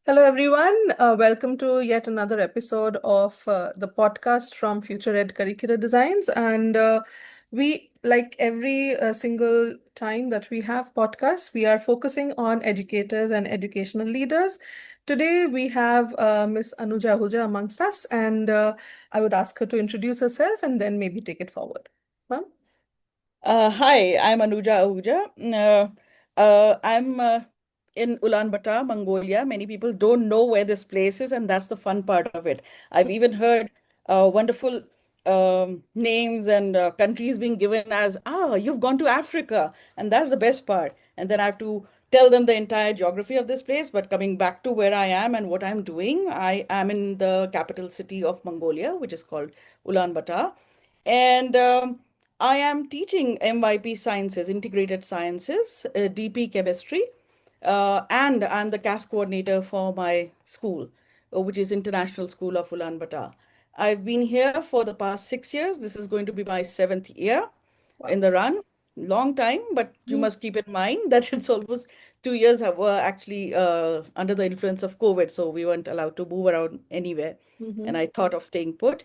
Hello, everyone. Welcome to yet another episode of the podcast from Future Ed Curricular Designs. And we, like every single time that we have podcasts, we are focusing on educators and educational leaders. Today, we have Miss Anuja Ahuja amongst us, and I would ask her to introduce herself and then maybe take it forward. Ma'am? Hi, I'm Anuja Ahuja. I'm in Ulaanbaatar, Mongolia. Many people don't know where this place is, and that's the fun part of it. I've even heard wonderful names and countries being given as, you've gone to Africa, and that's the best part. And then I have to tell them the entire geography of this place. But coming back to where I am and what I'm doing, I am in the capital city of Mongolia, which is called Ulaanbaatar. And I am teaching MYP Sciences, Integrated Sciences, DP Chemistry, and I'm the CAS coordinator for my school, which is International School of Ulaanbaatar. I've been here for the past 6 years. This is going to be my seventh year in Wow. the run. Long time, but you must keep in mind that it's almost 2 years have were actually under the influence of COVID, so we weren't allowed to move around anywhere. Mm-hmm. And I thought of staying put.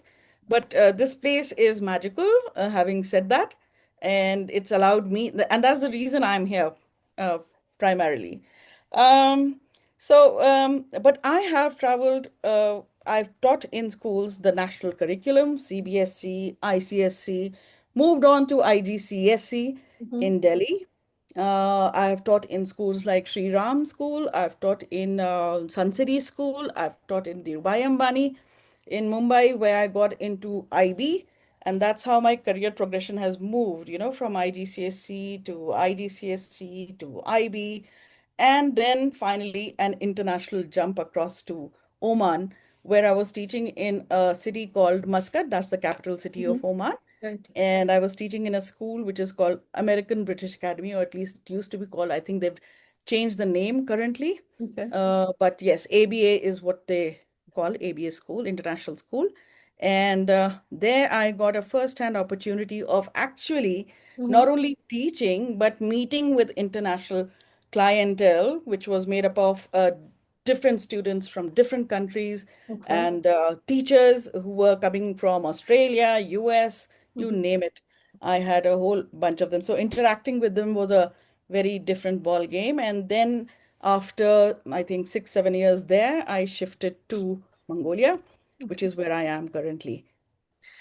But this place is magical, having said that, and it's allowed me, and that's the reason I'm here uh, primarily. Um, but I have traveled, I've taught in schools the national curriculum, CBSC, ICSC, moved on to IGCSE Mm-hmm. in Delhi. I have taught in schools like Sri Ram School, I've taught in Sun City School, I've taught in Dhirubhai Ambani in Mumbai, where I got into IB. And that's how my career progression has moved, from IGCSE to IGCSE to IB, and then finally an international jump across to Oman, where I was teaching in a city called Muscat, that's the capital city Mm-hmm. of Oman. Right. And I was teaching in a school which is called American British Academy, or at least it used to be called. I think they've changed the name currently. Okay. But yes, ABA is what they call ABA school, international school. And there I got a first-hand opportunity of actually Mm-hmm. not only teaching, but meeting with international clientele, which was made up of different students from different countries Okay. and teachers who were coming from Australia, US, you Mm-hmm. name it. I had a whole bunch of them. So interacting with them was a very different ball game. And then after I think 6, 7 years there, I shifted to Mongolia, which Okay. is where I am currently.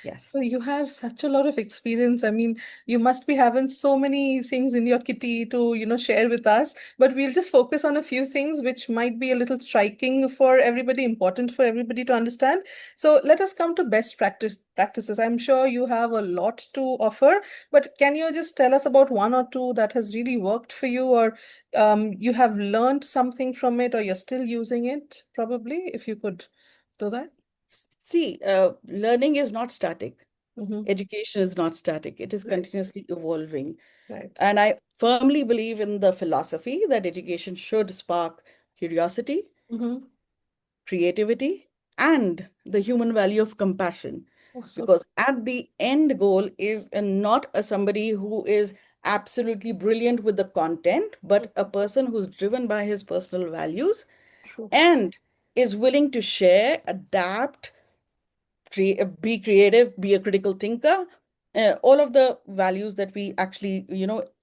So Yes. you have such a lot of experience. I mean, you must be having so many things in your kitty to, share with us. But we'll just focus on a few things which might be a little striking for everybody, important for everybody to understand. So let us come to best practices. I'm sure you have a lot to offer, but can you just tell us about one or two that has really worked for you, or you have learned something from it, or you're still using it, probably, if you could do that? See, learning is not static. Mm-hmm. Education is not static. It is Right. continuously evolving. Right. And I firmly believe in the philosophy that education should spark curiosity, Mm-hmm. creativity, and the human value of compassion. Oh, so Because at the end goal is not a somebody who is absolutely brilliant with the content, but a person who's driven by his personal values true. and is willing to share, adapt, be creative, be a critical thinker. All of the values that we actually,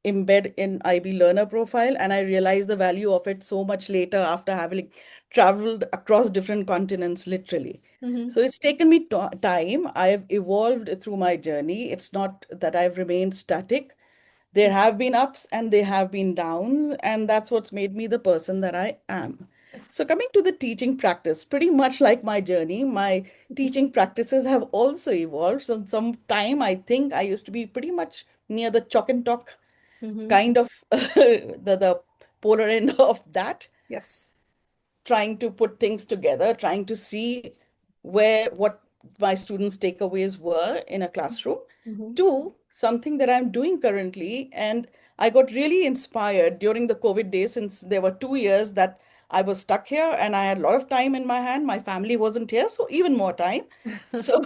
embed in IB learner profile. And I realized the value of it so much later after having traveled across different continents, literally. Mm-hmm. So it's taken me time. I've evolved through my journey. It's not that I've remained static. There have been ups and there have been downs, and that's what's made me the person that I am. So, Yes. coming to the teaching practice, pretty much like my journey, my Mm-hmm. teaching practices have also evolved. So, some time I think I used to be pretty much near the chalk and talk Mm-hmm. kind of the polar end of that, Yes. trying to put things together, trying to see what my students' takeaways were in a classroom, Mm-hmm. to something that I'm doing currently. And I got really inspired during the COVID days, since there were 2 years that I was stuck here and I had a lot of time in my hand. My family wasn't here, so even more time. So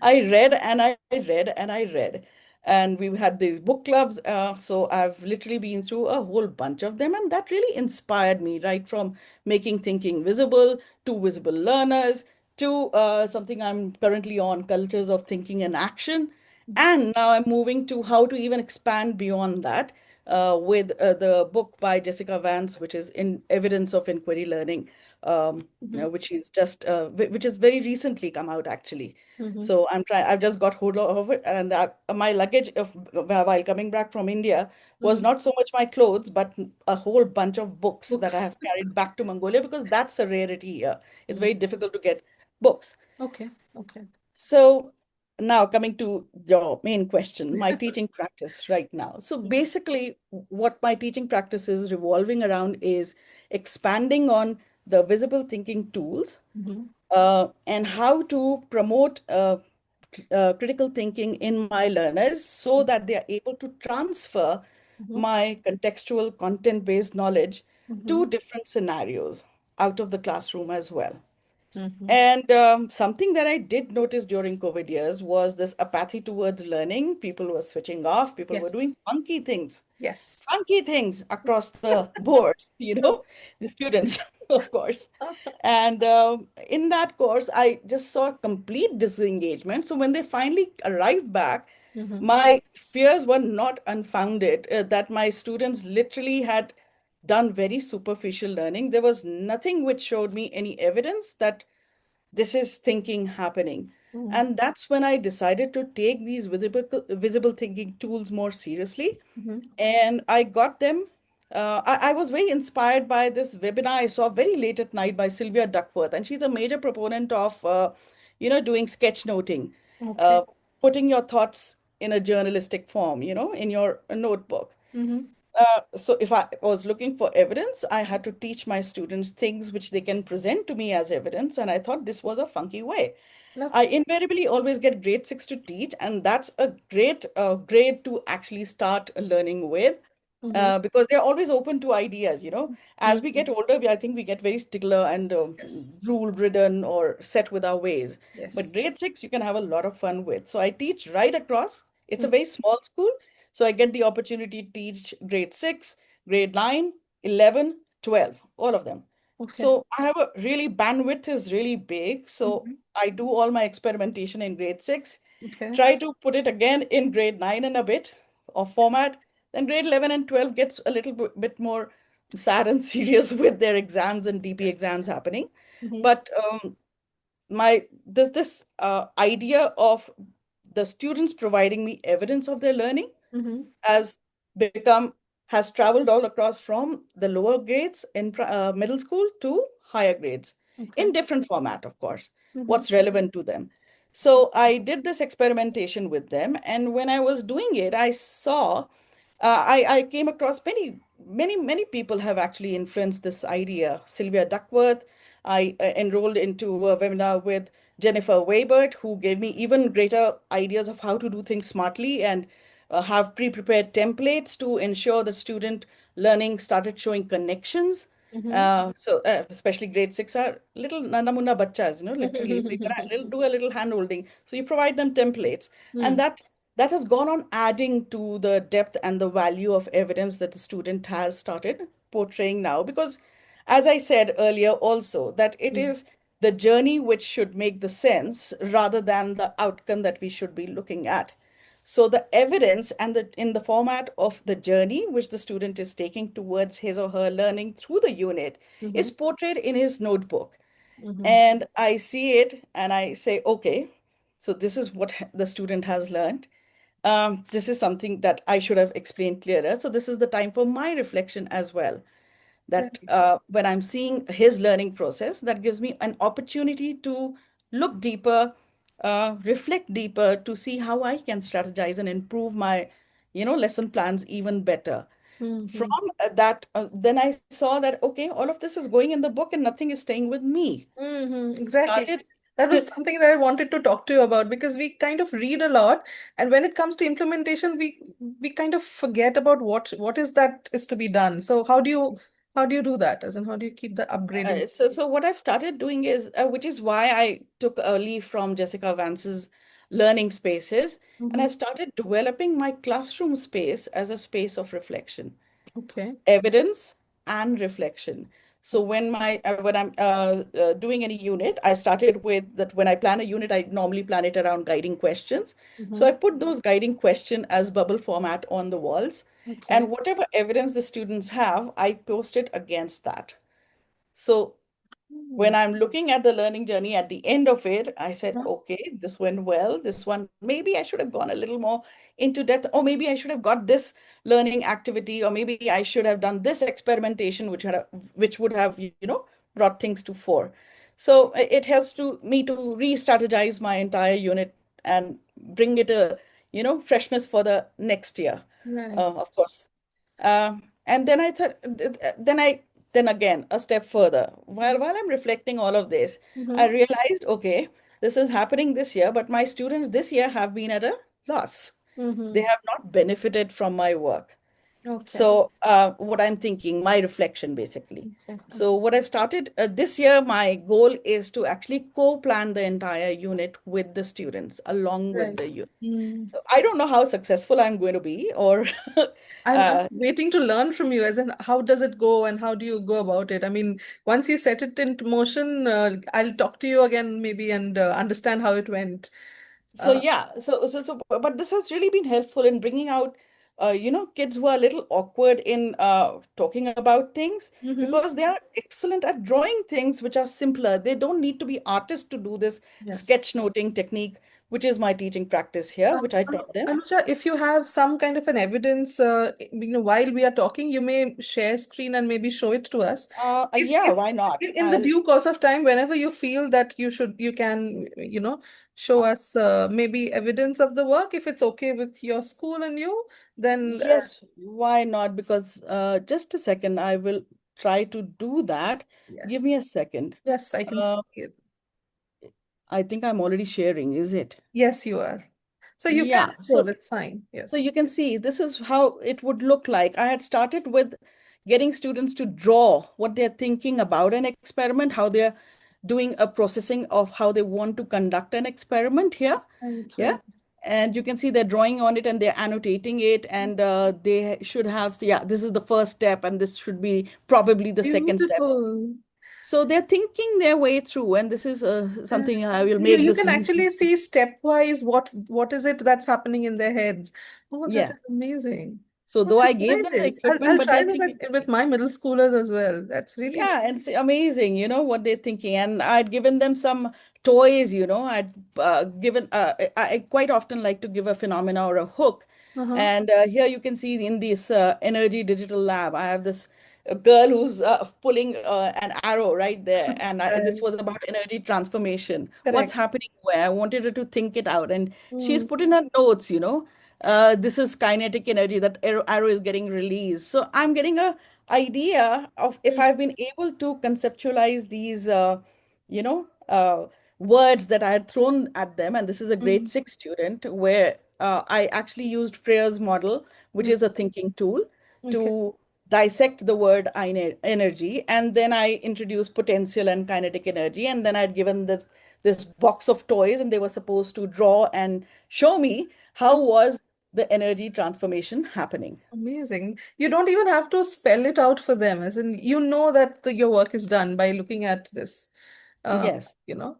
I read and I read and I read. and we've had these book clubs. So I've literally been through a whole bunch of them, and that really inspired me, right from making thinking visible to visible learners to something I'm currently on, cultures of thinking and action. And now I'm moving to how to even expand beyond that with the book by Jessica Vance, which is in Evidence of Inquiry Learning, Mhm. which is just which is very recently come out actually. Mhm. So I'm trying. I've just got hold of it, and my luggage of while coming back from India was Mhm. not so much my clothes, but a whole bunch of books that I Books. have carried back to Mongolia because that's a rarity here. It's Mm. very difficult to get books. Okay. Okay. So now coming to your main question, my teaching practice right now. So basically, what my teaching practice is revolving around is expanding on the visible thinking tools Mhm. and how to promote critical thinking in my learners so that they are able to transfer Mhm. my contextual content-based knowledge to Mhm. different scenarios out of the classroom as well. Mhm. And something that I did notice during COVID years was this apathy towards learning. People were switching off, people were doing Yes. Yes. funky things across the board, the students, of course. And in that course, I just saw complete disengagement. So when they finally arrived back, Mhm. my fears were not unfounded, that my students literally had done very superficial learning. There was nothing which showed me any evidence that this is thinking happening. Mhm. And that's when I decided to take these visible thinking tools more seriously. Mhm. And I got them. I was very inspired by this webinar I saw very late at night by Sylvia Duckworth, and she's a major proponent of, doing sketchnoting, Okay. uh, putting your thoughts in a journalistic form, in your notebook. Mhm. So if I was looking for evidence, I had to teach my students things which they can present to me as evidence, and I thought this was a funky way. I Lovely. invariably always get grade six to teach, and that's a great grade to actually start learning with Mhm. because they're always open to ideas. As we Mhm. get older, I think we get very stickler and Yes. rule-ridden or set with our ways. But Yes. grade six, you can have a lot of fun with. So I teach right across. It's a Mhm. very small school, so I get the opportunity to teach grade six, grade 9, 11, 12, all of them. Okay. So I have a really bandwidth is really big. So Mhm. I do all my experimentation in grade six, Okay. try to put it again in grade 9 and a bit of format. Then grade 11 and 12 gets a little bit more sad and serious with their exams and DP Yes. exams happening. Mhm. But my this idea of the students providing me evidence of their learning Mhm. has become has traveled all across from the lower grades in middle school to higher grades Okay. in different format, of course, Mhm. what's relevant to them. So I did this experimentation with them, and when I was doing it, I saw I came across many people have actually influenced this idea. Sylvia Duckworth, I enrolled into a webinar with Jennifer Weibert, who gave me even greater ideas of how to do things smartly and have pre-prepared templates to ensure that student learning started showing connections. Mhm. Especially grade six are little nanamuna bachas, literally. So you gotta do a little hand holding. So you provide them templates, and Mm. that has gone on adding to the depth and the value of evidence that the student has started portraying now. Because, as I said earlier, also that it Mm. is the journey which should make the sense rather than the outcome that we should be looking at. So the evidence and the in the format of the journey which the student is taking towards his or her learning through the unit is Mhm. portrayed in his notebook. Mhm. And I see it and I say, okay, so this is what the student has learned. This is something that I should have explained clearer. So this is the time for my reflection as well. That Right. when I'm seeing his learning process, that gives me an opportunity to look deeper, reflect deeper to see how I can strategize and improve my, lesson plans even better. From Mhm. that, then I saw that, okay, all of this is going in the book and nothing is staying with me. Mhm. Exactly. Started. That was something that I wanted to talk to you about because we kind of read a lot, and when it comes to implementation, we kind of forget about what is that is to be done. So how do you do that? As in, how do you keep the upgrading? So what I've started doing is, which is why I took a leaf from Jessica Vance's learning spaces, and Mm-hmm. I've started developing my classroom space as a space of reflection, Okay. evidence and reflection. So when I'm doing any unit, I started with that. When I plan a unit, I normally plan it around guiding questions. So Mm-hmm. I put those guiding question as bubble format on the walls, Okay. and whatever evidence the students have, I post it against that. So when Mm. I'm looking at the learning journey at the end of it, I said, Mhm. okay, this went well. This one, maybe I should have gone a little more into depth, or maybe I should have got this learning activity, or maybe I should have done this experimentation, which would have, brought things to fore. So it helps to me to re-strategize my entire unit and bring it a, freshness for the next year, Right. of course. And then I thought, then again, a step further. While I'm reflecting all of this, I Mm-hmm. realized, okay, this is happening this year, but my students this year have been at a loss. They Mm-hmm. have not benefited from my work. Okay. So, what I'm thinking, my reflection basically. Okay. Okay. So, what I've started this year, my goal is to actually co-plan the entire unit with the students along with Right. the youth. Mm. So, I don't know how successful I'm going to be, or I'm uh, waiting to learn from you, as in how does it go and how do you go about it? I mean, once you set it into motion, I'll talk to you again maybe and understand how it went. So Uh, yeah, but this has really been helpful in bringing out, kids who are a little awkward in talking about things, mm-hmm. because they are excellent at drawing things which are simpler. They don't need to be artists to do this Yes. sketchnoting technique, which is my teaching practice here, which I taught them. Anuja, if you have some kind of an evidence, while we are talking, you may share screen and maybe show it to us. Yeah, If why not? in the due course of time, whenever you feel that you can, show us maybe evidence of the work, if it's okay with your school and you, then Yes, why not? Because just a second, I will try to do that. Give yes, me a second. yes, I can see Uh, it. I think I'm already sharing, is it? Yes, you are. So you can Yeah, scroll, so it's fine. so Yes. you can see this is how it would look like. I had started with getting students to draw what they're thinking about an experiment, how they're doing a processing of how they want to conduct an experiment here. Thank Yeah. you. And you can see they're drawing on it and they're annotating it, and they should have, so yeah, this is the first step, and this should be probably the second step. Beautiful. So they're thinking their way through, and this is Yeah. something I will You, make you this can easy. actually see stepwise what is it that's happening in their heads. Oh, that Yeah. is amazing. So Oh, though I'll I try gave them the this. I'll equipment, but try they're this thinking. with my middle schoolers as well. That's really Yeah, and it's amazing, what they're thinking. And I'd given them some toys, I'd given, I quite often like to give a phenomena or a hook. uh-huh. And here you can see in this energy digital lab, I have this girl who's pulling an arrow right there. And this Right. was about energy transformation. What's Correct. happening where? I wanted her to think it out. And she's Mm, put in her notes, this is kinetic energy, that arrow is getting released. So I'm getting a idea of, if mm, I've been able to conceptualize these, you know, uh, words that I had thrown at them, and this is a grade mm, 6 student, where I actually used Freyr's model, which mm. is a thinking tool, Okay. to dissect the word energy, and then I introduced potential and kinetic energy, and then I'd given this box of toys, and they were supposed to draw and show me how was the energy transformation happening. Amazing. You don't even have to spell it out for them, as in that your work is done by looking at this, uh, Yes.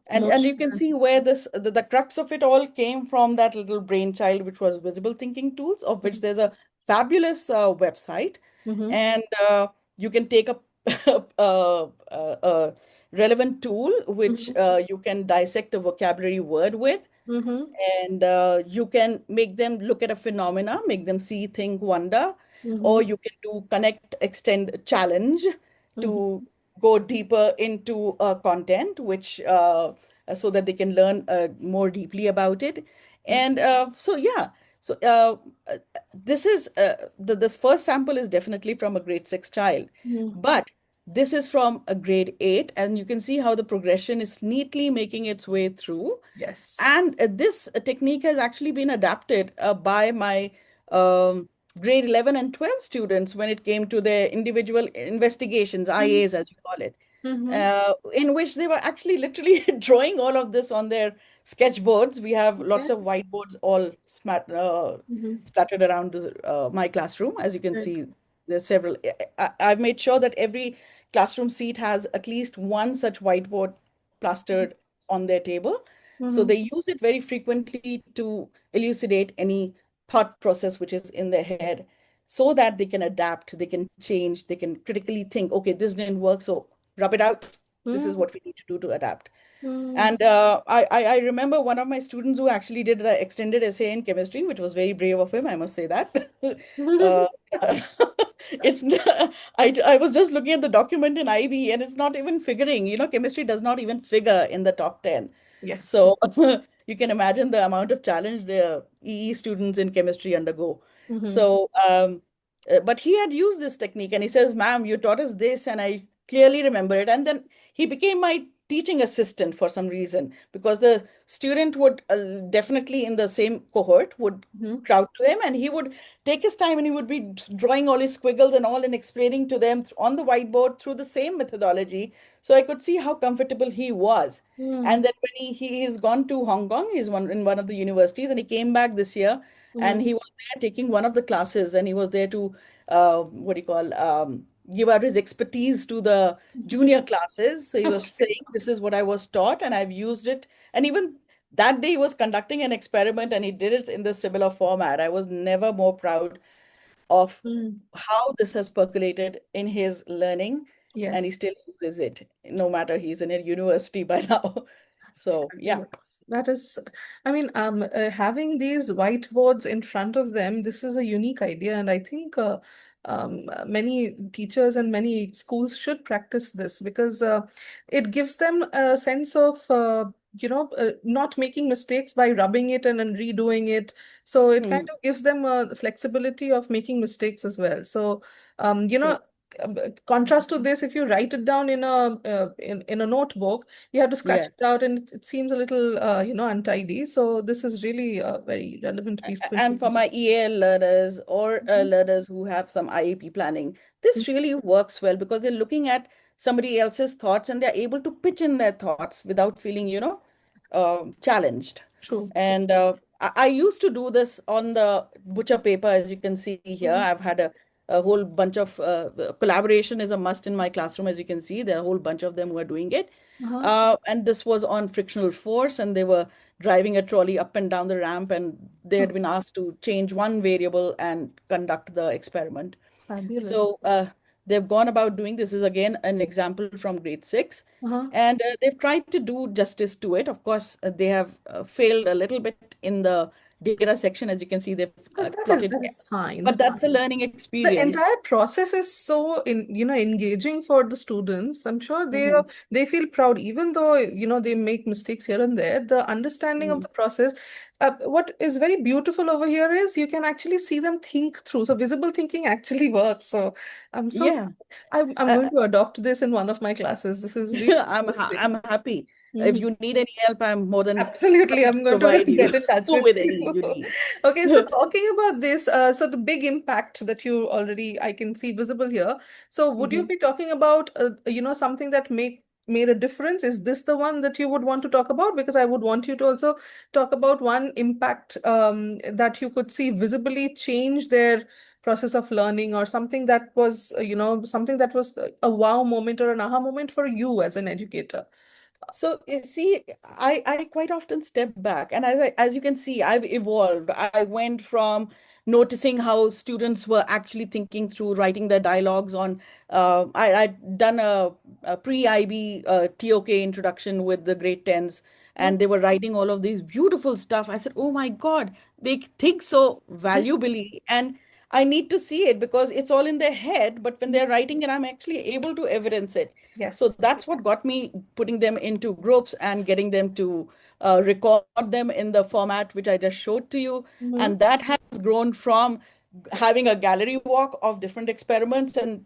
And motion. you can see where the crux of it all came from, that little brainchild, which was visible thinking tools, of which there's a fabulous website. Mm-hmm. And you can take a, a relevant tool which Mm-hmm. you can dissect a vocabulary word with, Mm-hmm. and you can make them look at a phenomena, make them see, think, wonder, Mm-hmm. or you can do connect, extend, challenge, Mm-hmm. to go deeper into content, which so that they can learn more deeply about it. And so yeah, so this is this first sample is definitely from a grade 6 child, Mm-hmm. but this is from a grade 8, and you can see how the progression is neatly making its way through. Yes. And this technique has actually been adapted by my um, grade 11 and 12 students when it came to their individual investigations, IAs, as you call it. Mm-hmm. in which they were actually literally drawing all of this on their sketchboards. We have lots Okay. of whiteboards all Mm-hmm. splattered around my classroom. As you can Right. see, there's several. I've made sure that every classroom seat has at least one such whiteboard plastered on their table. So Mm-hmm. they use it very frequently to elucidate any thought process which is in their head so that they can adapt, they can change, they can critically think, okay, this didn't work, so rub it out. This is Mm-hmm. what we need to do to adapt. And I remember one of my students who actually did the extended essay in chemistry, which was very brave of him, I must say that. uh, Mm-hmm. I was just looking at the document in IB and it's not even figuring, chemistry does not even figure in the top 10. Yes. So you can imagine the amount of challenge the EE students in chemistry undergo. Mm-hmm. So, but he had used this technique and he says, ma'am, you taught us this, and I clearly remember it. And then he became my teaching assistant for some reason because the student would definitely in the same cohort would Mm-hmm. crowd to him and he would take his time and he would be drawing all his squiggles and all and explaining to them on the whiteboard through the same methodology. So I could see how comfortable he was. Mm-hmm. And then when he has gone to Hong Kong, he's in one of the universities, and he came back this year, and Mm-hmm. he was there taking one of the classes, and he was there to what do you call give out his expertise to the junior classes. So he was Okay. saying, "This is what I was taught, and I've used it." And even that day, he was conducting an experiment, and he did it in the similar format. I was never more proud of Mm. how this has percolated in his learning, and he Yes. still uses it, no matter he's in a university by now. So, yeah. Yes, that is, I mean, having these whiteboards in front of them, this is a unique idea, and I think many teachers and many schools should practice this because it gives them a sense of, not making mistakes by rubbing it and redoing it. So it kind Hmm. of gives them the flexibility of making um, mistakes as well. So, you True. know, contrast to this, if you write it down in a notebook, you have to scratch Yeah. it out and it seems a little untidy. So this is really a very relevant piece of And for information. my EAL learners or Mhm. learners who have some IAP planning, this really works well because they're looking at somebody else's thoughts and they're able to pitch in their thoughts without feeling, challenged. True, true. And I used to do this on the butcher paper, as you can see here. Mhm. I've had a whole bunch of collaboration is a must in my classroom, as you can see. There are a whole bunch of them who are doing it. Uh-huh. And this was on frictional force, and they were driving a trolley up and down the ramp, and they had been asked to change one variable and conduct the experiment. Fabulous. So they've gone about doing this is again an example from grade six, Uh-huh. and they've tried to do justice to it. Of course, they have failed a little bit in the data section, as you can see, they've But plotted, that is fine. but That's that's a fine. learning The experience. entire process is so engaging for the students. I'm sure Mhm, they feel proud, even though they make mistakes here and there. The understanding of mhm. the process, what is very beautiful over here is you can actually see them think through. So visible thinking actually works. So I'm so Yeah. I'm Uh, going to adopt this in one of my classes. This is really interesting. I'm happy. If Mhm. you need any help, I'm more than Absolutely, happy I'm to going to provide you get in touch with with any you. you need. Okay, so talking about this, so the big impact that you already I can see visible here. So would you Mhm. be talking about something that made a difference? Is this the one that you would want to talk about? Because I would want you to also talk about one impact that you could see visibly change their process of learning, or something that was something that was a wow moment or an aha moment for you as an educator. So you see, I quite often step back, and as you can see, I've evolved. I went from noticing how students were actually thinking through writing their dialogues on. I'd done a pre-IB TOK introduction with the grade tens, and they were writing all of these beautiful stuff. I said, "Oh my God, they think so Yes. valuably," and I need to see it because it's all in their head. But when they're writing it, I'm actually able to evidence it. So Yes. that's what got me putting them into groups and getting them to record them in the format which I just showed to you. Mhm. And that has grown from having a gallery walk of different experiments and,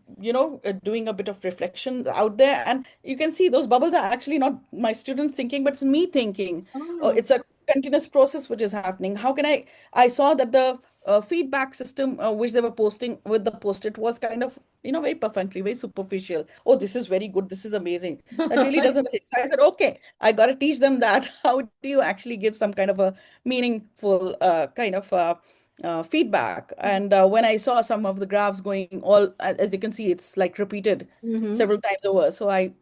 doing a bit of reflection out there. And you can see those bubbles are actually not my students thinking, but it's me thinking. Oh, It's a continuous process which is happening. How can I saw that the feedback system which they were posting with the post-it was kind of, very perfunctory, very superficial. Oh, this is very good. This is amazing. That really doesn't say. So I said, okay, I got to teach them that. How do you actually give some kind of a meaningful kind of feedback? And when I saw some of the graphs going all, as you can see, it's like repeated Mm-hmm. several times over. So I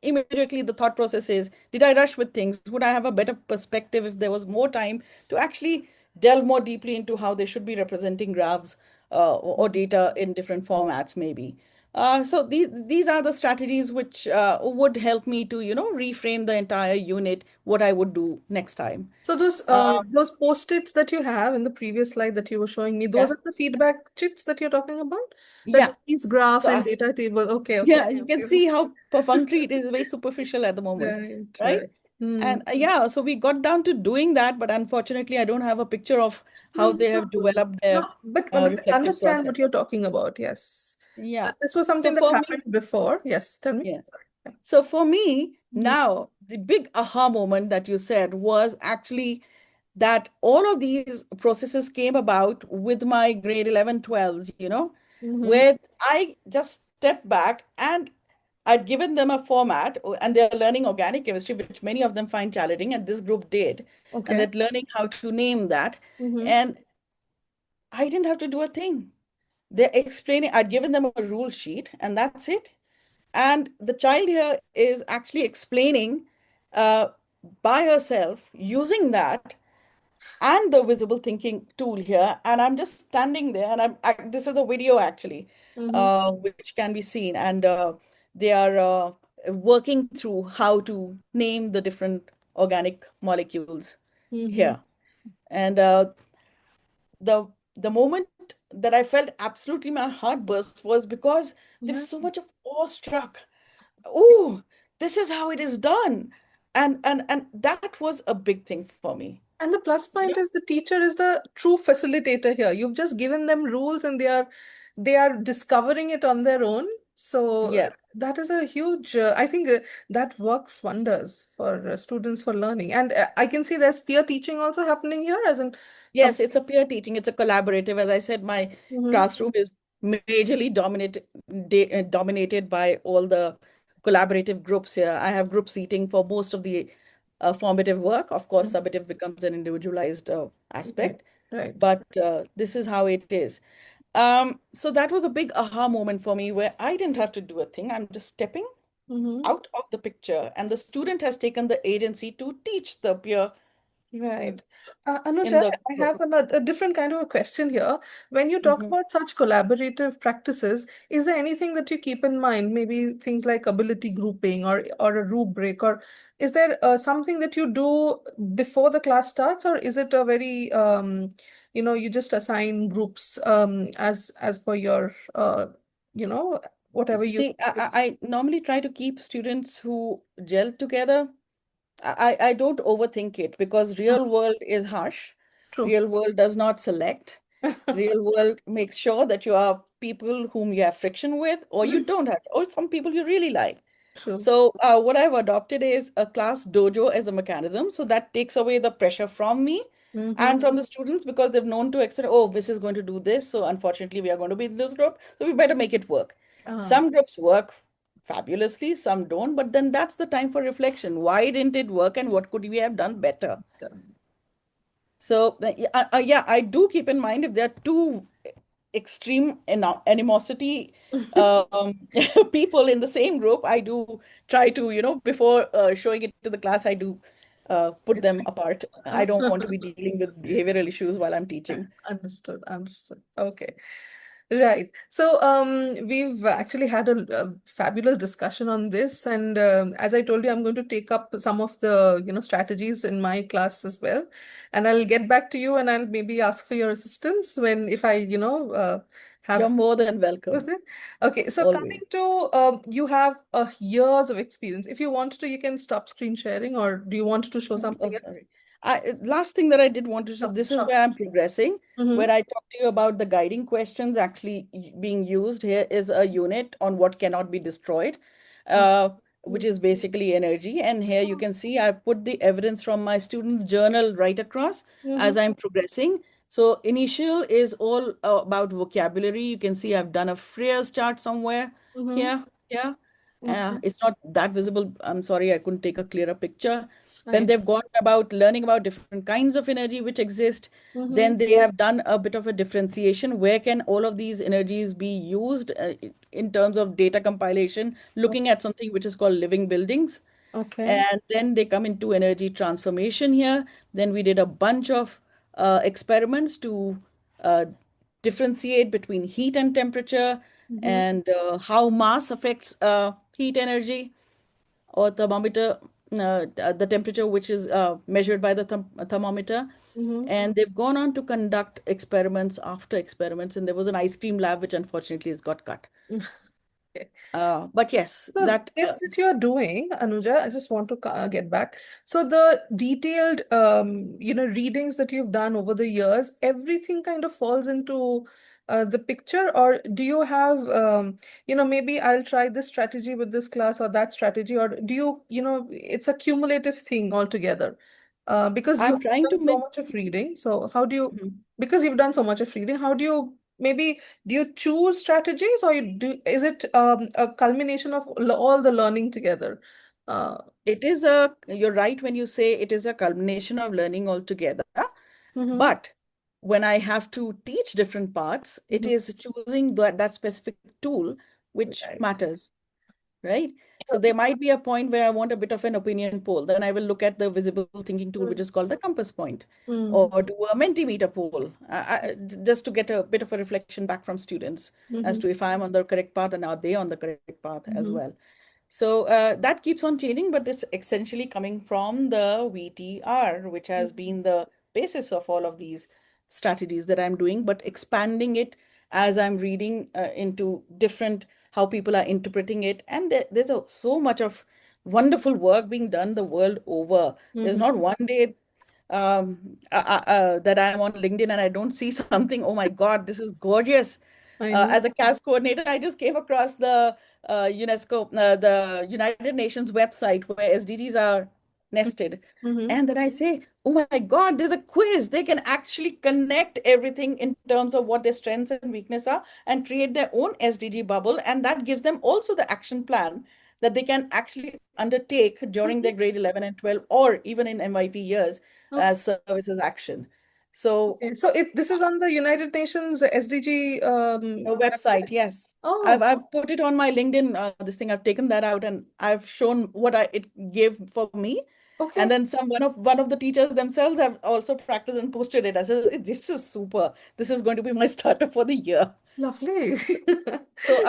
immediately the thought process is, did I rush with things? Would I have a better perspective if there was more time to actually delve more deeply into how they should be representing graphs or data in different formats, maybe? So these are the strategies which would help me to, reframe the entire unit, what I would do next time. So those post-its that you have in the previous slide that you were showing me, those Yeah, are the feedback chits that you're talking about? That yeah. means graph So and data table. Okay, okay, yeah, okay, you can okay. see how perfunctory it is, very superficial at the moment, Right, right? right. Hmm. And yeah, so we got down to doing that, but unfortunately, I don't have a picture of No, how they no, have developed their no, but I reflective understand process. what you're talking about. Yes. Yeah. This was So something that for happened me, before. Yes, tell me. yes. So for me, Mm-hmm. now the big aha moment that you said was actually that all of these processes came about with my grade 11, 12s, Mm-hmm. where I just stepped back and I'd given them a format and they're learning organic chemistry, which many of them find challenging, and this group did. And Okay. they're learning how to name that. Mm-hmm. And I didn't have to do a thing. They're explaining, I'd given them a rule sheet, and that's it. And the child here is actually explaining uh, by herself using that and the visible thinking tool here. And I'm just standing there, and this is a video actually, Mm-hmm. which can be seen. And they are working through how to name the different organic molecules Mm-hmm. here. And the the moment that I felt absolutely my heart burst was because there was Yeah. so much of awestruck. Oh, this is how it is done. And that was a big thing for me. And the plus You point know? is the teacher is the true facilitator here. You've just given them rules and they are discovering it on their own. So Yeah. that is a huge, I think that works wonders for students for learning. And I can see there's peer teaching also happening here, as in some. Yes, it's a peer teaching. It's a collaborative. As I said, my Mhm. classroom is majorly dominated by all the collaborative groups here. I have group seating for most of the formative work. Of course, Mhm. summative becomes an individualized Right, aspect, right. but this is how it is. So that was a big aha moment for me where I didn't have to do a thing. I'm just stepping Mhm. out of the picture, and the student has taken the agency to teach the peer Right. in Anuja, the I have group. a different kind of a question here. When you talk Mhm. about such collaborative practices, is there anything that you keep in mind? Maybe things like ability grouping or a rubric, or is there something that you do before the class starts, or is it a very you just assign groups as per your you know whatever you. See, I normally try to keep students who gel together. I don't overthink it because Mhm. real world is harsh. True. Real world does not select. Real world makes sure that you are people whom you have friction with, or you don't have, or some people you really like. True. So what I've adopted is a class dojo as a mechanism. So that takes away the pressure from me Mm-hmm. and from the students because they've known to expect, oh, this is going to do this. So unfortunately, we are going to be in this group. So we better make it work. Ah. Some groups work fabulously, some don't. But then that's the time for reflection. Why didn't it work and what could we have done better? So yeah, I do keep in mind if there are two extreme animosity people in the same group, I do try to, before showing it to the class, I do put them apart. I don't want to be dealing with behavioral issues while I'm teaching. Understood, understood. Okay. Right. So, we've actually had a fabulous discussion on this, and as I told you, I'm going to take up some of the, strategies in my class as well, and I'll get back to you, and I'll maybe ask for your assistance when if I, have You're some more than with welcome, it. Okay. So coming always. to, you have years of experience. If you want to, you can stop screen sharing, or do you want to show Oh, something else? sorry. Last thing that I did want to say, Sure, this is sure. where I'm progressing, Mm-hmm. where I talked to you about the guiding questions actually being used. Here is a unit on what cannot be destroyed, uh, which is basically energy. And here you can see I've put the evidence from my students' journal right across Mm-hmm. as I'm progressing. So initial is all about vocabulary. You can see I've done a phrase chart somewhere Mm-hmm. here. Yeah. Okay. It's not that visible. I'm sorry, I couldn't take a clearer picture. Then Fine. they've gone about learning about different kinds of energy which exist. Mm-hmm. Then they have done a bit of a differentiation. Where can all of these energies be used in terms of data compilation, looking at something which is called living buildings. Okay. And then they come into energy transformation here. Then we did a bunch of experiments to uh, differentiate between heat and temperature, Mm-hmm. and how mass affects heat energy, or thermometer, the temperature which is measured by the thermometer. Mm-hmm. And they've gone on to conduct experiments after experiments. And there was an ice cream lab which unfortunately has got cut. Okay. But yes, So that this that you're doing, Anuja, I just want to get back. So the detailed, readings that you've done over the years, everything kind of falls into the picture, or do you have, maybe I'll try this strategy with this class or that strategy, or do you, it's a cumulative thing altogether? Because you I'm have trying to done so make. much of reading, so how do you, Mhm. because you've done so much of reading, how do you maybe do you choose strategies or is it a culmination of all the learning together? Uh, You're right when you say it is a culmination of learning altogether. mhm, But when I have to teach different parts, it mhm. is choosing that specific tool which Right. matters, right? So there might be a point where I want a bit of an opinion poll. Then I will look at the visible thinking tool, which is called the compass point, Mm, or do a Mentimeter poll, just to get a bit of a reflection back from students as mhm, to if I'm on the correct path and are they on the correct path as mhm, well. So that keeps on changing, but it's essentially coming from the VTR, which has been the basis of all of these strategies that I'm doing, but expanding it as I'm reading into different how people are interpreting it. And there's so much of wonderful work being done the world over. There's mhm. not one day that I'm on LinkedIn and I don't see something, oh my God, this is gorgeous. I know. As a CAS coordinator, I just came across the United Nations website where SDGs are nested. Mhm. And then I say, oh my God, there's a quiz. They can actually connect everything in terms of what their strengths and weakness are and create their own SDG bubble. And that gives them also the action plan that they can actually undertake during Mhm. their grade 11 and 12, or even in MYP years Okay. as services action. So Okay. So this is on the United Nations SDG a website, website. yes. I've Oh, I've put it on my LinkedIn, this thing. I've taken that out and I've shown what it gave for me. okay. And then one of the teachers themselves have also practiced and posted it. I said, this is super. This is going to be my starter for the year. Lovely. So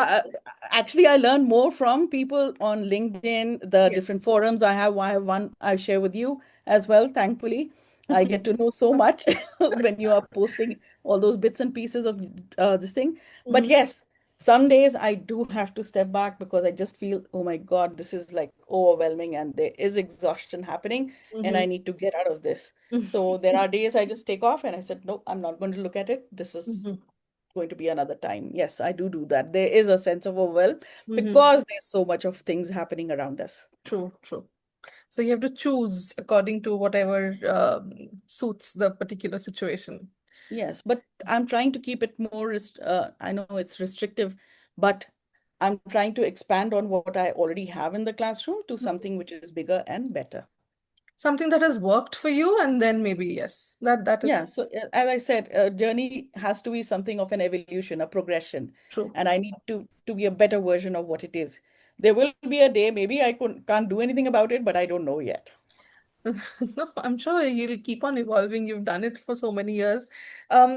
actually, I learn more from people on LinkedIn, the different Yes. forums I have one I share with you as well. Thankfully, I get to know so much when you are posting all those bits and pieces of this thing. But Mhm, yes, some days I do have to step back because I just feel, oh my God, this is like overwhelming and there is exhaustion happening and mhm, I need to get out of this. So there are days I just take off and I said, no, I'm not going to look at it. This is mhm, going to be another time. Yes, I do that. There is a sense of overwhelm mhm. because there's so much of things happening around us. True, true. So you have to choose according to whatever suits the particular situation. Yes, but I'm trying to keep it more, I know it's restrictive, but I'm trying to expand on what I already have in the classroom to Mhm. something which is bigger and better. Something that has worked for you, and then maybe yes, that Yeah, is so as I said, a journey has to be something of an evolution, a progression, true. and I need to be a better version of what it is. There will be a day, maybe can't do anything about it, but I don't know yet. No, I'm sure you'll keep on evolving. You've done it for so many years.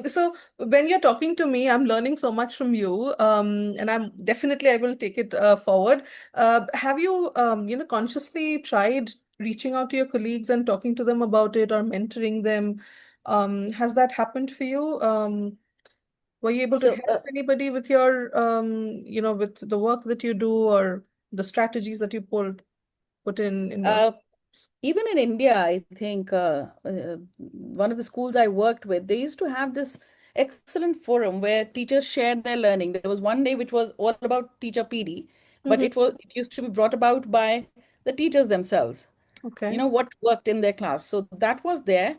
So when you're talking to me, I'm learning so much from you, and I will take it forward. Have you, consciously tried reaching out to your colleagues and talking to them about it or mentoring them? Has that happened for you? Were you able to So, help anybody with your, with the work that you do or the strategies that you put in your? uh, even in India, I think one of the schools I worked with, they used to have this excellent forum where teachers shared their learning. There was one day which was all about teacher PD, but Mhm. it used to be brought about by the teachers themselves. Okay. What worked in their class. So that was there.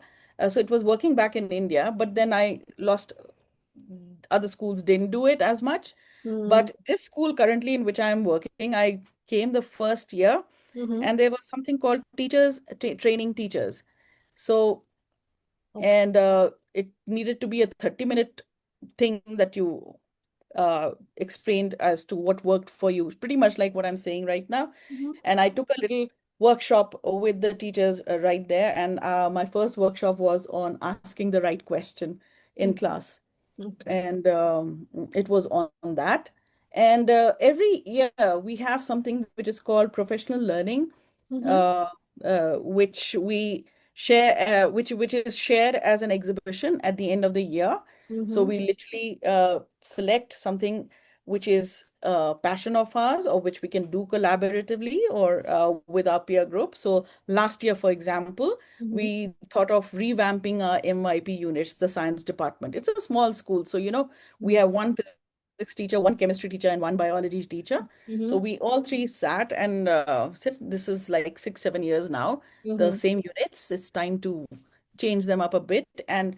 So it was working back in India, but then I lost, other schools didn't do it as much. Mm-hmm. But this school currently in which I am working, I came the first year, Mm-hmm. and there was something called training teachers. So, Okay. and it needed to be a 30-minute thing that you explained as to what worked for you, pretty much like what I'm saying right now. Mm-hmm. And I took a little workshop with the teachers right there. And my first workshop was on asking the right question in Mm-hmm. class, Okay. and it was on that. And every year we have something which is called professional learning, Mm-hmm. uh, which we share, which is shared as an exhibition at the end of the year. So Mm-hmm. we literally select something which is a passion of ours, or which we can do collaboratively or with our peer group. So last year, for example, Mm-hmm. we thought of revamping our MIP units, the science department. It's a small school, so we have one physics teacher, one chemistry teacher, and one biology teacher. So Mm-hmm. we all three sat and said, this is like 6, 7 years now, the Mm-hmm. same units. It's time to change them up a bit. And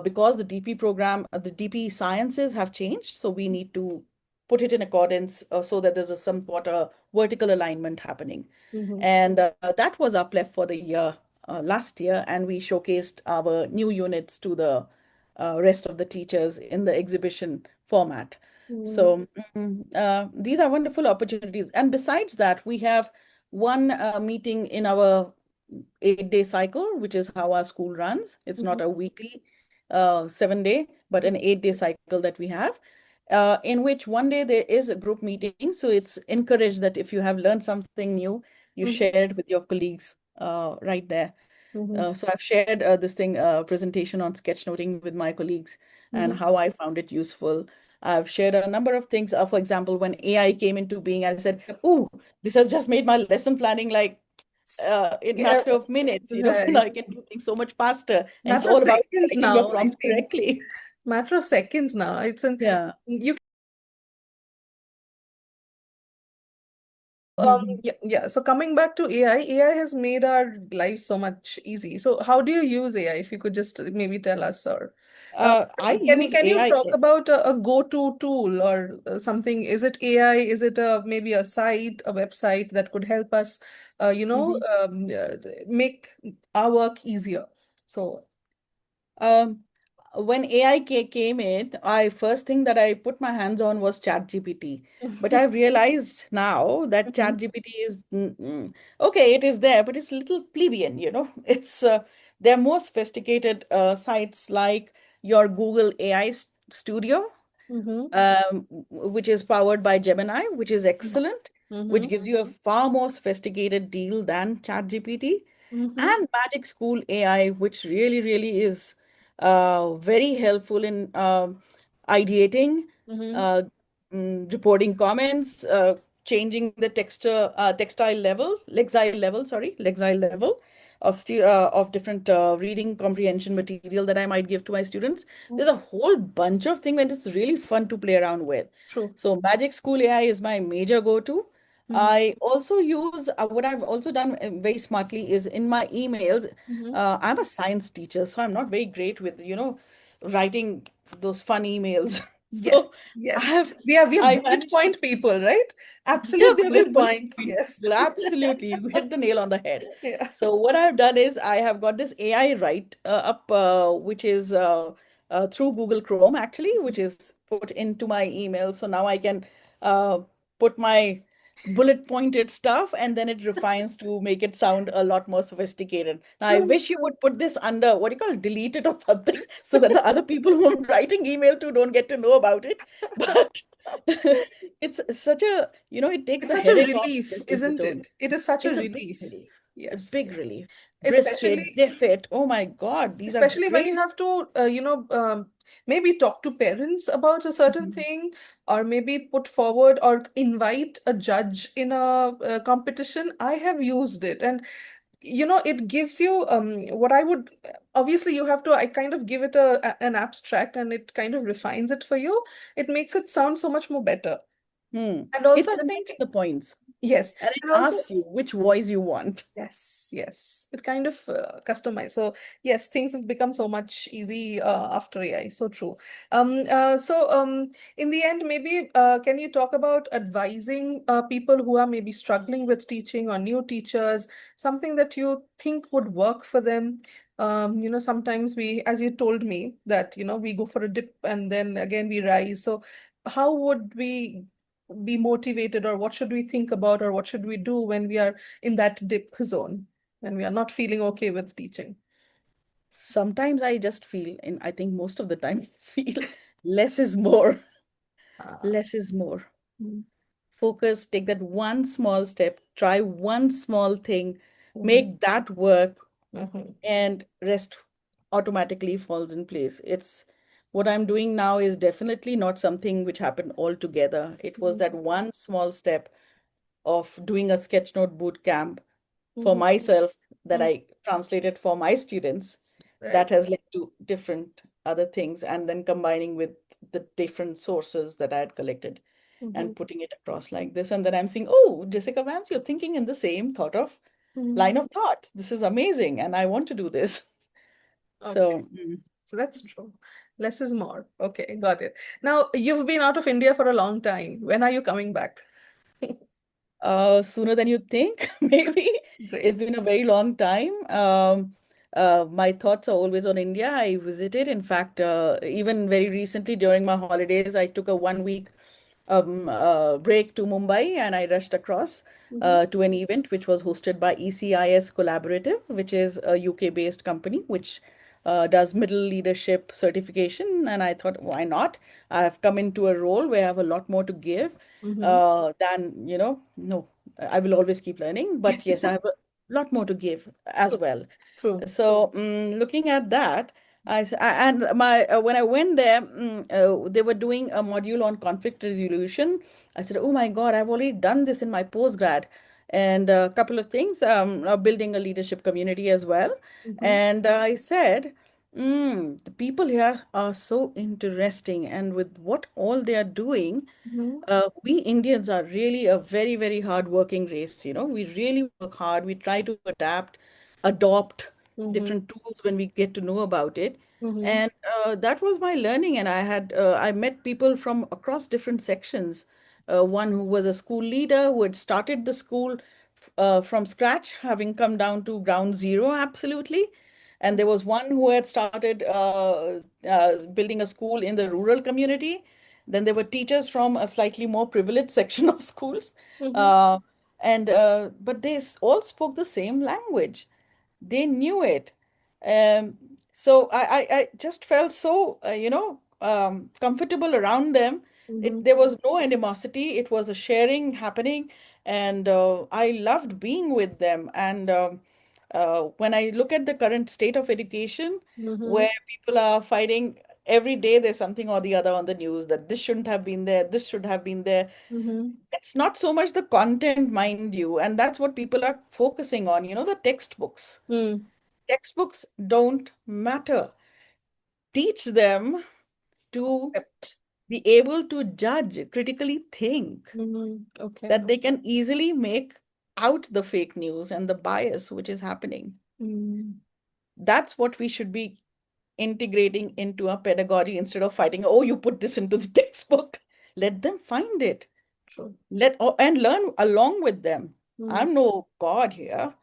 because the DP program, the DP sciences have changed, so we need to put it in accordance, so that there's a somewhat a vertical alignment happening. Mm-hmm. And that was our plef for the year, last year, and we showcased our new units to the rest of the teachers in the exhibition format. Mm-hmm. So these are wonderful opportunities. And besides that, we have one meeting in our 8-day cycle, which is how our school runs. It's not a weekly 7-day, but an 8-day cycle that we have, in which one day there is a group meeting. So it's encouraged that if you have learned something new, you Mm-hmm. share it with your colleagues right there. Mm-hmm. So I've shared this thing presentation on sketchnoting with my colleagues and Mm-hmm. how I found it useful. I've shared a number of things. For example, when AI came into being, I said, "Ooh, this has just made my lesson planning like in Yeah, matter of minutes. right. Now I can do things so much faster, and it's Matter of all about seconds writing your now, I prompts think. correctly." Matter of seconds now. It's an Yeah. you Mhm. yeah, yeah. So coming back to AI, AI has made our lives so much easy. So how do you use AI? If you could just maybe tell us, or uh, I can you use can you AI. talk about a go-to tool or something? Is it AI? Is it maybe a site, a website that could help us, make our work easier? So. Um, when AI came in, I first thing that I put my hands on was ChatGPT. But I realized now that Mhm, ChatGPT is okay, it is there, but it's a little plebeian. It's there are more sophisticated sites like your Google AI Studio, mhm, which is powered by Gemini, which is excellent, which mhm, gives you a far more sophisticated deal than ChatGPT, mhm, and Magic School AI, which really, really is very helpful in ideating, mhm, uh, reporting comments, changing the lexile level of different reading comprehension material that I might give to my students. mhm. There's a whole bunch of things, and it's really fun to play around with. True. So Magic School AI is my major go-to. Mhm, I also use what I've also done very smartly is in my emails. mhm. I'm a science teacher, so I'm not very great with, writing those fun emails. Yes, So I yes. have We are I bullet managed to, point people, right? yeah, Absolute we are very bullet bullet point. point Yes. people. Absolutely. You hit the nail on the head. Yeah. So what I've done is I have got this AI write up, which is through Google Chrome actually, which is put into my email. So now I can uh, put my bullet pointed stuff, and then it refines to make it sound a lot more sophisticated. Now I True. wish you would put this under what do you call it, delete it or something, so that the other people who I'm writing email to don't get to know about it. But it's such a, it takes It's the such a headache off relief, just with the isn't tone. it? It is such a It's a big relief. relief. A big Yes. relief. Brisket, Especially diff it. Oh my God, these are especially when great. you have to maybe talk to parents about a certain Mhm. thing, or maybe put forward or invite a judge in a competition. I have used it, and it gives you what I would obviously you have to I kind of give it an abstract, and it kind of refines it for you. It makes it sound so much more better. Hmm. And also, It I think, connects the points yes, and it and also, asks you which voice you want. yes, yes. It kind of customized. So yes, things have become so much easy after AI. So true. In the end, maybe can you talk about advising people who are maybe struggling with teaching or new teachers, something that you think would work for them? Sometimes we, as you told me, that we go for a dip and then again we rise. So how would we be motivated, or what should we think about, or what should we do when we are in that dip zone, when we are not feeling okay with teaching? Sometimes I just feel, and I think most of the time, feel less is more. Ah, Less is more. mm, Focus, take that one small step, try one small thing, mhm, make that work, mhm, and rest automatically falls in place. It's what I'm doing now is definitely not something which happened all together. It was mhm, that one small step of doing a sketchnote boot camp for mhm, myself that mhm. I translated for my students that Right. has led to different other things, and then combining with the different sources that I had collected Mhm, and putting it across like this. And then I'm saying, oh, Jessica Vance, you're thinking in the same thought of mhm. line of thought. This is amazing, and I want to do this. Okay, So, so that's true. Less is more. Okay, got it. Now, you've been out of India for a long time. When are you coming back? sooner than you think, maybe. It's Great. been a very long time. My thoughts are always on India. I visited, in fact, even very recently during my holidays, I took a 1 week break to Mumbai and I rushed across Mhm, to an event which was hosted by ECIS Collaborative, which is a UK-based company which does middle leadership certification. And I thought, why not? I have come into a role where I have a lot more to give mhm. than, no, I will always keep learning. But yes, I have a lot more to give as True. well. True. So, looking at that, and my when I went there, they were doing a module on conflict resolution. I said, "Oh my God, I've already done this in my postgrad," and a couple of things, building a leadership community as well. Mhm, And I said, "The people here are so interesting, and with what all they are doing." mhm, We Indians are really a very, very hard-working race. We really work hard. We try to adapt, adopt mhm, different tools when we get to know about it. mhm, And that was my learning. And I met people from across different sections. One who was a school leader who had started the school from scratch, having come down to ground zero, absolutely. And there was one who had started building a school in the rural community. Then there were teachers from a slightly more privileged section of schools. mhm, Uh, but they all spoke the same language. They knew it. So I just felt so, comfortable around them. mhm, There was no animosity. It was a sharing happening. And I loved being with them. And when I look at the current state of education, mhm, where people are fighting every day, there's something or the other on the news that this shouldn't have been there, this should have been there. mhm, It's not so much the content, mind you, and that's what people are focusing on, the textbooks. mm. Textbooks don't matter. Teach them to Accept. be able to judge, critically think, Mhm. Okay. that they can easily make out the fake news and the bias which is happening. Mm. That's what we should be integrating into our pedagogy instead of fighting, oh, you put this into the textbook. Let them find it. True. And learn along with them. Mm. I'm no god here.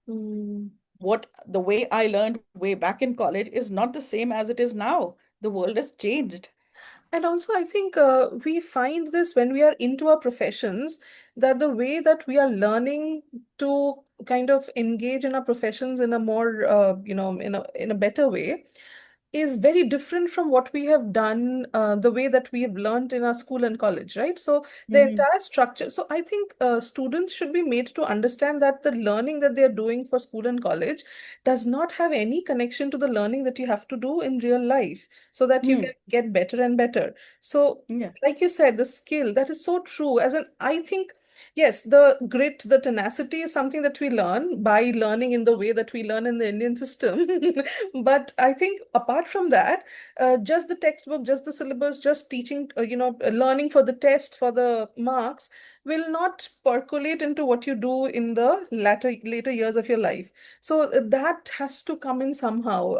Mm. What the way I learned way back in college is not the same as it is now. The world has changed. And also, I think we find this when we are into our professions, that the way that we are learning to kind of engage in our professions in a more, in a better way, is very different from what we have done, the way that we have learned in our school and college, right? So the Hmm. entire structure. So I think students should be made to understand that the learning that they are doing for school and college does not have any connection to the learning that you have to do in real life, so that you Hmm. can get better and better. So, Yeah. like you said, the skill, that is so true. As an, I think. Yes, the grit, the tenacity is something that we learn by learning in the way that we learn in the Indian system. But I think apart from that, just the textbook, just the syllabus, just teaching, learning for the test, for the marks will not percolate into what you do in the later years of your life. So that has to come in somehow.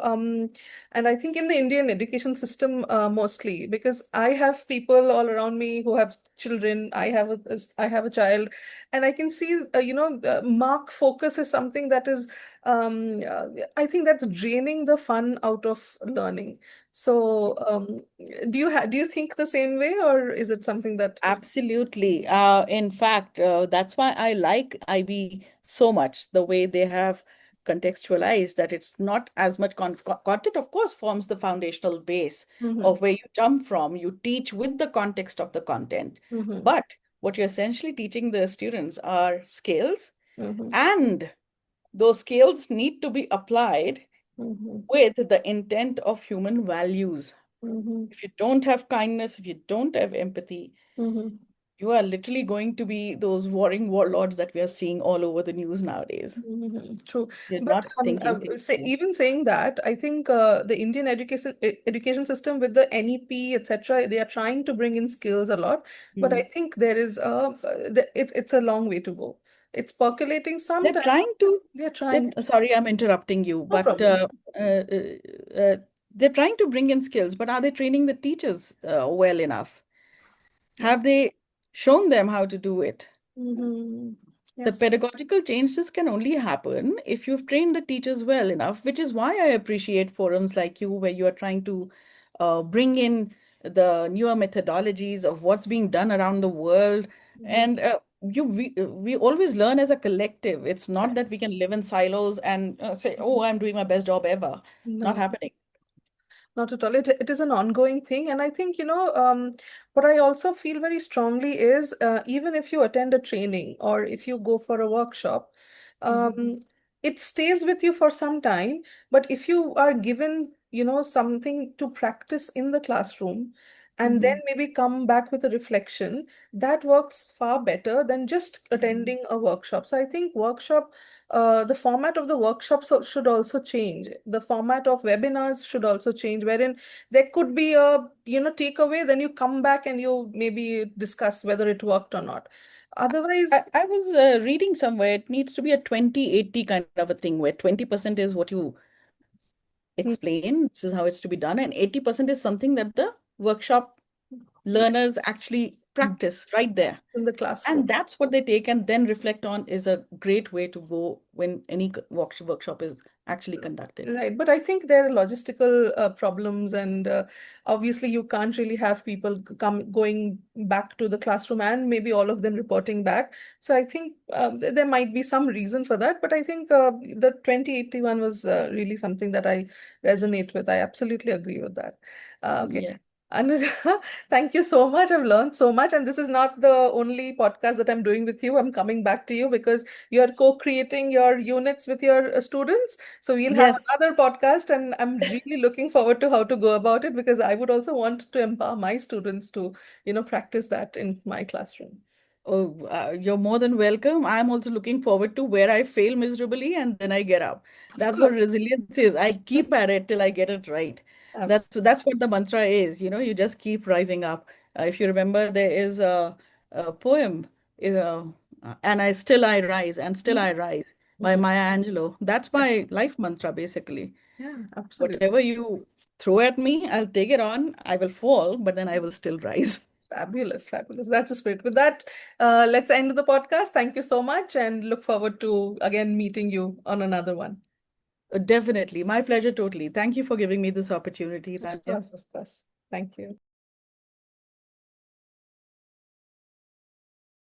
And I think in the Indian education system, mostly, because I have people all around me who have children. I have a child, and I can see, mark focus is something that is, I think that's draining the fun out of learning. So, do you think the same way, or is it something that? Absolutely. In fact, that's why I like IB so much, the way they have contextualized that it's not as much content, of course, forms the foundational base Mm-hmm, of where you jump from. You teach with the context of the content. mm-hmm, But what you're essentially teaching the students are skills, mm-hmm, and those skills need to be applied mm-hmm, with the intent of human values. mm-hmm, If you don't have kindness, if you don't have empathy, mm-hmm. you are literally going to be those warring warlords that we are seeing all over the news nowadays. True, You're but not thinking things through. even saying that, I think the Indian education system with the NEP, etc., they are trying to bring in skills a lot, but I Mm. think there is it's a long way to go. It's percolating They're sometimes. trying to, They're trying. sorry, I'm interrupting you, No but problem. they're trying to bring in skills, but are they training the teachers well enough? Yeah. Have they shown them how to do it? Mm-hmm. The Yes. pedagogical changes can only happen if you've trained the teachers well enough, which is why I appreciate forums like you, where you are trying to bring in the newer methodologies of what's being done around the world. Mm-hmm. And we always learn as a collective. It's not that Yes. we can live in silos and say, oh, I'm doing my best job ever. Not No. happening. Not at all. It is an ongoing thing. And I think, what I also feel very strongly is even if you attend a training or if you go for a workshop, Mhm. um, it stays with you for some time. But if you are given, something to practice in the classroom and then Mhm. maybe come back with a reflection, that works far better than just Mhm. attending a workshop. So I think the format of the workshops should also change. The format of webinars should also change, wherein there could be a, takeaway, then you come back and you maybe discuss whether it worked or not. Otherwise, I was reading somewhere it needs to be a 20-80 kind of a thing where 20% is what you mm, explain, this is how it's to be done, and 80% is something that the workshop learners actually practice right there. in the classroom. And that's what they take and then reflect on is a great way to go when any workshop is actually conducted. Right, but I think there are logistical problems, and obviously you can't really have people going back to the classroom and maybe all of them reporting back. So I think there might be some reason for that, but I think the 2081 was really something that I resonate with. I absolutely agree with that. Okay. Yeah. Anuja, thank you so much. I've learned so much, and this is not the only podcast that I'm doing with you. I'm coming back to you because you're co-creating your units with your students. So we'll have Yes. another podcast, and I'm really looking forward to how to go about it because I would also want to empower my students to, practice that in my classroom. Oh, you're more than welcome. I'm also looking forward to where I fail miserably and then I get up. Of That's what course. resilience is. I keep at it till I get it right. That's what the mantra is. You just keep rising up. If you remember, there is a poem, uh, and I rise, and still I rise by Absolutely. Maya Angelou. That's my life mantra, basically. Yeah, absolutely. Whatever you throw at me, I'll take it on. I will fall, but then I will still rise. Fabulous, fabulous. That's a spirit. With that, let's end the podcast. Thank you so much and look forward to again meeting you on another one. Definitely. My pleasure, totally. Thank you for giving me this opportunity, Of Tanya. course, of course. Thank you.